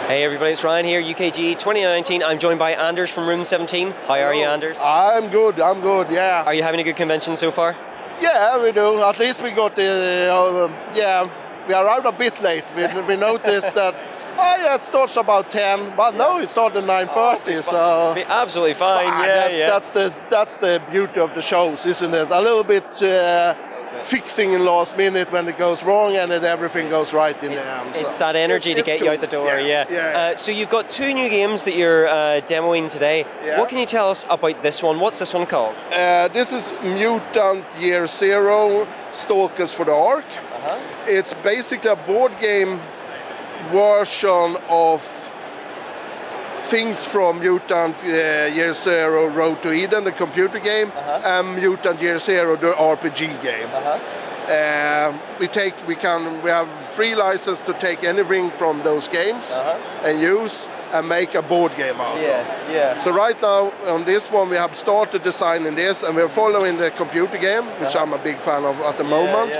Hey everybody, it's Ryan here, UKG 2019. I'm joined by Anders from Room 17. How are you, Anders? I'm good, yeah. Are you having a good convention so far? Yeah, we do. At least we got the, we arrived a bit late. We noticed that, it starts about 10, but no, it started 9:30, so... Be absolutely fine, That's the beauty of the shows, isn't it? A little bit fixing in last minute when it goes wrong and then everything goes right in the end. So. It's that energy to get you out the door, so you've got two new games that you're demoing today. Yeah. What can you tell us about this one? What's this one called? This is Mutant Year Zero Stalkers for the Ark. It's basically a board game version of things from Mutant Year Zero Road to Eden, the computer game, and Mutant Year Zero, the RPG game. We have free license to take anything from those games and use and make a board game out of. So right now on this one we have started designing this and we're following the computer game, which I'm a big fan of at the moment.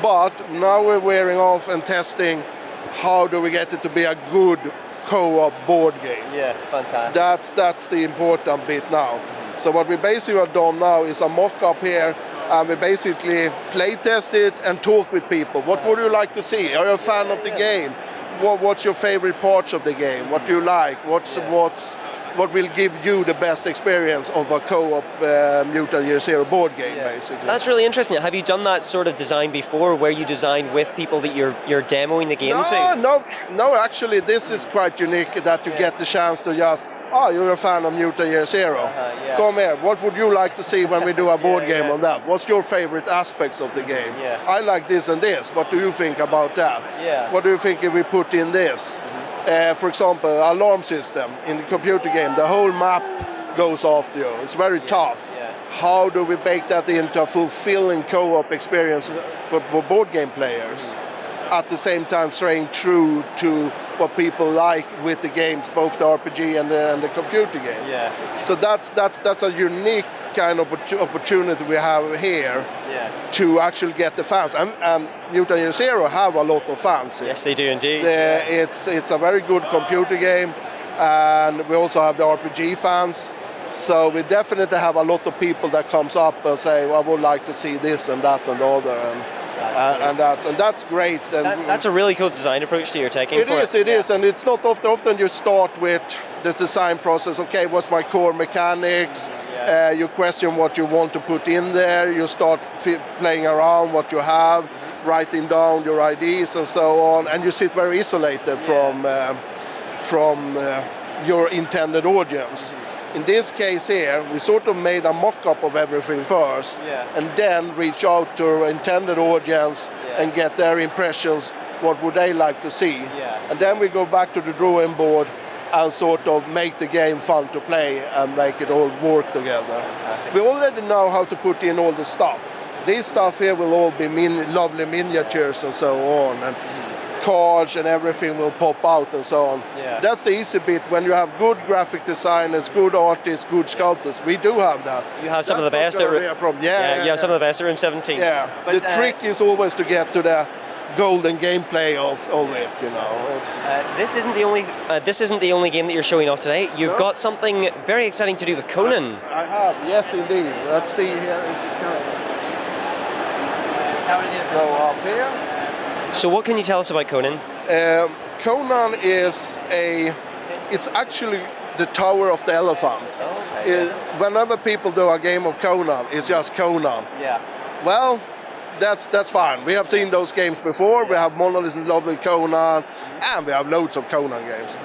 But now we're wearing off and testing how do we get it to be a good co-op board game. Yeah, fantastic. That's the important bit now. So what we basically have done now is a mock-up here, and we basically play test it and talk with people. What would you like to see? Are you a fan of the game? What's your favorite parts of the game? What do you like? What will give you the best experience of a co-op Mutant Year Zero board game, basically? That's really interesting. Have you done that sort of design before, where you design with people that you're demoing the game to? No. Actually, this is quite unique that you get the chance to just. You're a fan of Mutant Year Zero. Come here. What would you like to see when we do a board game on that? What's your favorite aspects of the game? I like this and this. What do you think about that? What do you think if we put in this? For example, alarm system in the computer game, the whole map goes after you. It's very tough. How do we bake that into a fulfilling co-op experience for board game players? At the same time staying true to what people like with the games, both the RPG and the computer game. So that's a unique kind of opportunity we have here to actually get the fans. And Mutant Year Zero have a lot of fans here. Yes, they do indeed. It's a very good computer game, and we also have the RPG fans. So we definitely have a lot of people that comes up and say, well, I would like to see this and that and the other. And that's great. And that's a really cool design approach that you're taking. It is, and it's not often you start with the design process. Okay, what's my core mechanics? You question what you want to put in there. You start playing around what you have, writing down your ideas and so on, and you sit very isolated from your intended audience. In this case here, we sort of made a mock-up of everything first, and then reach out to our intended audience and get their impressions, what would they like to see. And then we go back to the drawing board and sort of make the game fun to play and make it all work together. Fantastic. We already know how to put in all the stuff. This stuff here will all be lovely miniatures and so on. And cards and everything will pop out and so on. That's the easy bit. When you have good graphic designers, good artists, good sculptors, we do have that. You have some of the best at Room. You have some of the best at Room 17. But the trick is always to get to the golden gameplay of it. You know, this isn't the only game that you're showing off today. You've got something very exciting to do with Conan. I have, yes, indeed. Let's see here if you can go up here. So what can you tell us about Conan? Conan is it's actually the Tower of the Elephant. Whenever people do a game of Conan, it's just Conan. Well, that's fine. We have seen those games before. We have Monolith Lovely Conan, and we have loads of Conan games.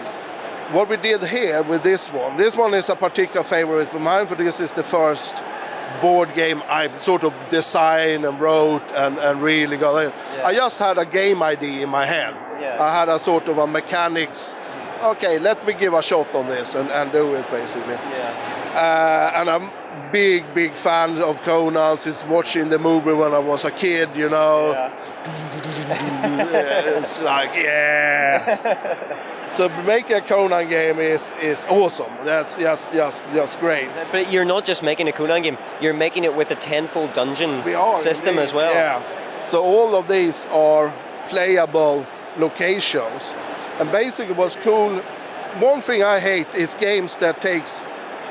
What we did here with this one is a particular favorite of mine, for this is the first board game I sort of designed and wrote and really got in. I just had a game idea in my head. I had a sort of a mechanics. Okay, let me give a shot on this and do it basically. And I'm big fan of Conan since watching the movie when I was a kid, you know. It's like, So making a Conan game is awesome. That's just great. But you're not just making a Conan game, you're making it with a tenfold dungeon system as well. So all of these are playable locations. And basically what's cool, one thing I hate is games that takes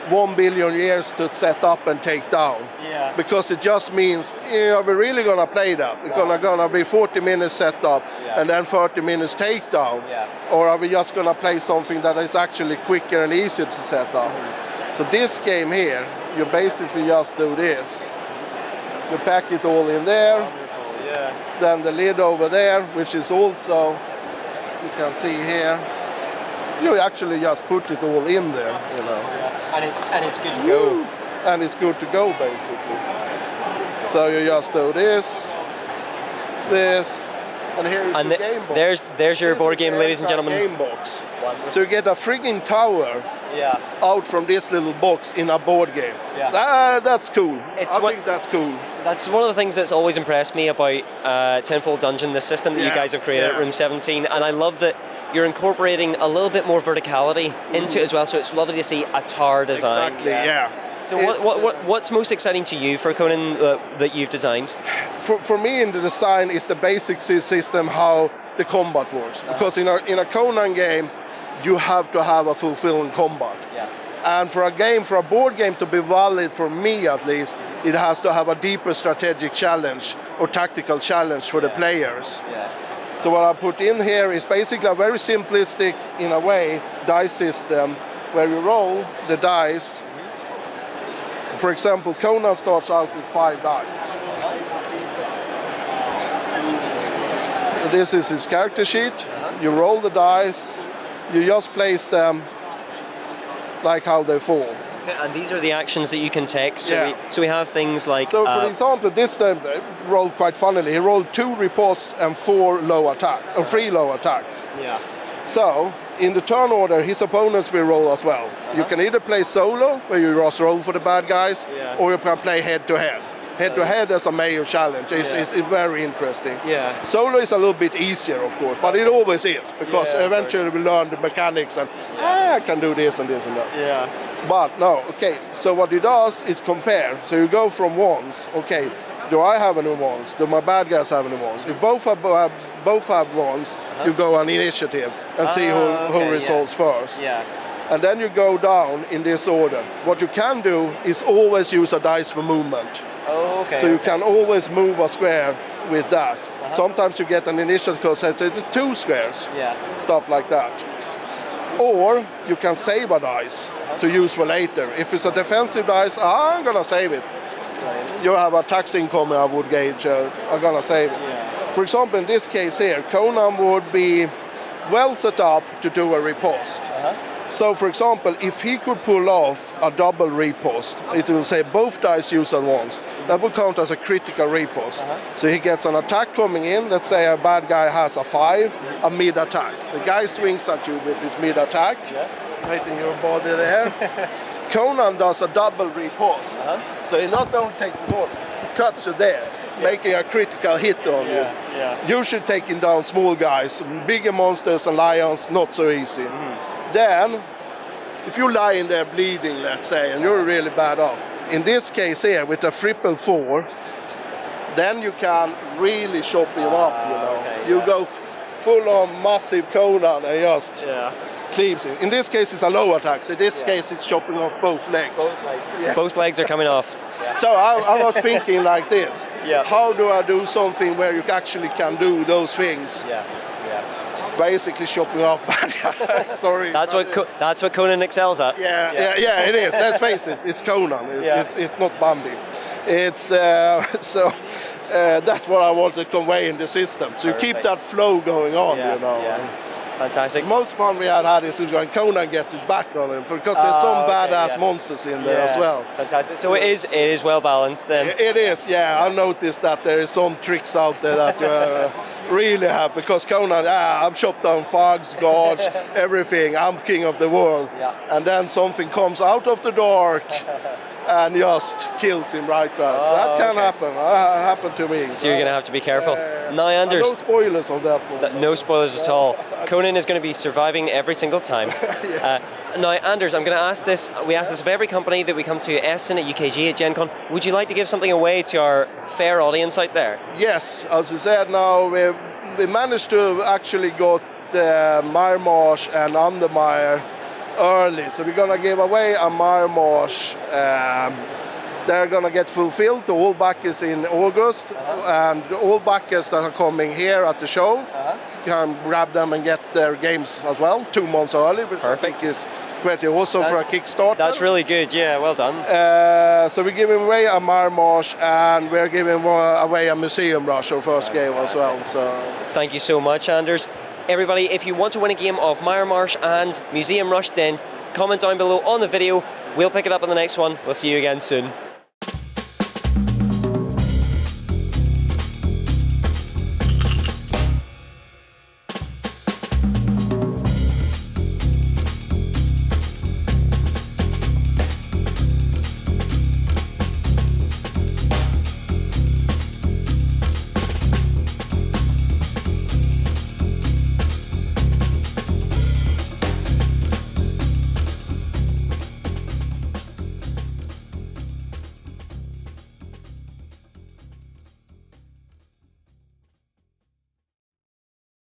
1 billion years to set up and take down. Yeah. Because it just means, are we really gonna play that? It's gonna be 40 minutes set up and then 30 minutes takedown. Yeah. Or are we just gonna play something that is actually quicker and easier to set up? So this game here, you basically just do this. You pack it all in there. Wonderful, yeah. Then the lid over there, which is also, you can see here, you actually just put it all in there, you know. And it's good to go. And it's good to go, basically. So you just do this, and here is And the game box. there's your This board is game, the ladies and gentlemen. game box. Wonderful. So you get a frigging tower Yeah. out from this little box in a board game. Yeah. That's cool. It's I what- think that's cool. That's one of the things that's always impressed me about Tenfold Dungeon, the system that you guys have created at Room 17, and I love that you're incorporating a little bit more verticality into it as well. So it's lovely to see a tower design. Exactly, yeah. So what's most exciting to you for Conan that you've designed? For me, in the design is the basic system how the combat works. Because in a Conan game, you have to have a fulfilling combat. Yeah. And for a board game to be valid, for me at least, it has to have a deeper strategic challenge or tactical challenge for the players. Yeah. So what I put in here is basically a very simplistic, in a way, dice system where you roll the dice. For example, Conan starts out with 5 dice. This is his character sheet. You roll the dice, you just place them like how they fall. And these are the actions that you can take. So, Yeah. we have things like. So, for example, this time rolled quite funnily. He rolled 2 riposte and 4 low attacks, or 3 low attacks. Yeah. So, in the turn order, his opponents will roll as well. You can either play solo, where you just roll for the bad guys, or you can play head-to-head. Head-to-head as a major challenge. It's very interesting. Yeah. Solo is a little bit easier, of course, but it always is, because eventually we learn the mechanics and, I can do this and this and that. Yeah. But no, okay, so what it does is compare. So you go from ones, okay, do I have any ones? Do my bad guys have any ones? If both have ones, you go on initiative and see who resolves first. Yeah. And then you go down in this order. What you can do is always use a dice for movement. Oh, okay. So you can always move a square with that. Sometimes you get an initiative because it's 2 squares. Yeah. Stuff like that. Or you can save a dice to use for later. If it's a defensive dice, I'm gonna save it. You have attacks incoming, I would gauge. I'm gonna save it. Yeah. For example, in this case here, Conan would be well set up to do a riposte. So, for example, if he could pull off a double riposte, it will say both dice used at once. That would count as a critical riposte. So he gets an attack coming in. Let's say a bad guy has a 5, a mid attack. The guy swings at you with his mid attack, right in your body there. Conan does a double riposte. So he not only takes the sword, he cuts you there, making a critical hit on you. Usually taking down small guys, bigger monsters and lions, not so easy. Then, if you lie in there bleeding, let's say, and you're really bad off, in this case here, with a 444, then you can really chop him up, you know. You go full on massive Conan and just cleaves him. In this case, it's a low attack, so in this case, it's chopping off both legs. Both legs are coming off. So I was thinking like this. Yeah. How do I do something where you actually can do those things? Basically chopping off bad guys. Sorry. That's what Conan excels at. Yeah, it is. Let's face it, it's Conan. It's not Bambi. It's that's what I want to convey in the system. So you keep that flow going on, you know. Fantastic. The most fun we had is when Conan gets his back on him, because there's some badass monsters in there as well. Fantastic. So it is well balanced then. It is, yeah. I noticed that there is some tricks out there that you really have, because Conan, I've chopped down fogs, guards, everything. I'm king of the world. And then something comes out of the dark and just kills him right there. That can happen. That happened to me. So you're going to have to be careful. Now, Anders. No spoilers on that one. No spoilers at all. Conan is going to be surviving every single time. Now, Anders, I'm going to ask this. We ask this of every company that we come to, Essen, at UKG, at Gen Con. Would you like to give something away to our fair audience out there? Yes, as I said now, we managed to actually got Miremarsh and Undermire early. So we're going to give away a Miremarsh. They're going to get fulfilled, the all backers in August, and all backers that are coming here at the show can grab them and get their games as well 2 months early, which Perfect. I think is pretty awesome for a Kickstarter. That's really good, yeah, well done. So we're giving away a Miremarsh, and we're giving away a Museum Rush, our first game as well. So thank you so much, Anders. Everybody, if you want to win a game of Miremarsh and Museum Rush, then comment down below on the video. We'll pick it up in the next one. We'll see you again soon.